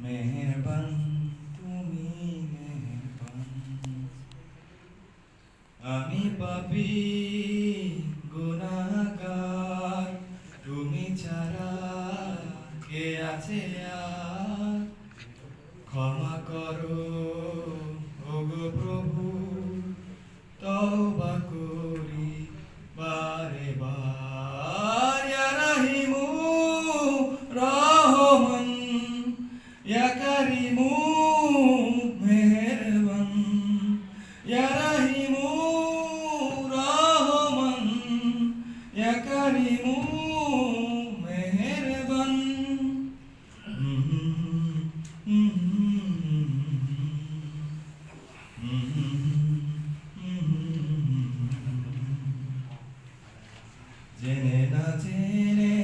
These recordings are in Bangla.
মেহেরবান তুমি মেহেরবান। আমি পাপী গুনাহগার, তুমি ছাড়া কে আছে আর? ক্ষমা করো ওগো প্রভু, তওবা করি বারে বার। ইয়া রাহিমু রহমান, ইয়া কারিমু মেহেরবান। ইয়া রাহিমু রহমান, ইয়া কারিমু মেহেরবান। জেনে না জেনে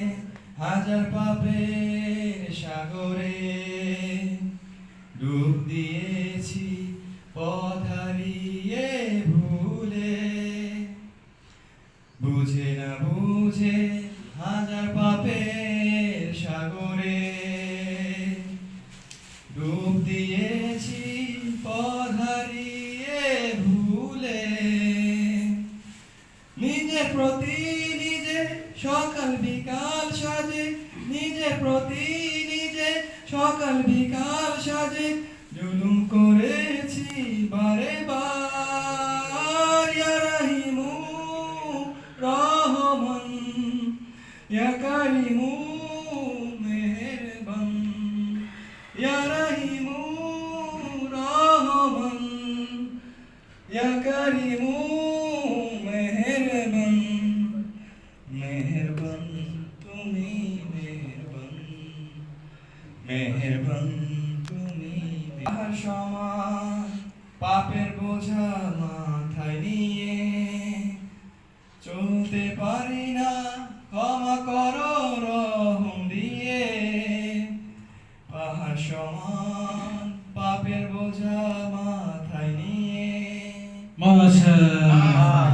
হাজার পাপের সাগরে ডুব দিয়েছি পথ হারিয়ে ভুলে। বুঝে না বুঝে হাজার পাপের সাগরে ডুব দিয়েছি পথ হারিয়ে ভুলে। নিজের প্রতি নিজে সকাল বিকাল সাজে, নিজের প্রতি নিজে সকাল বিকাল সাজে জুলুম করেছি বারে বার। ইয়া রাহিমু রহমান, ইয়া কারিমু মেহেরবান। ইয়া রাহিমু রহমান, ইয়া কারিমু মেহেরবান। মেহেরবান তুমি মেহেরবান, মেহেরবান তুমি। তাহার সমান পাপের বোঝা মাথায় নিয়ে চলতে পারি না, ক্ষমা করো রহম দিয়ে। পাহাড় সমান পাপের বোঝা মাথায় নিয়ে। মাশাআল্লাহ।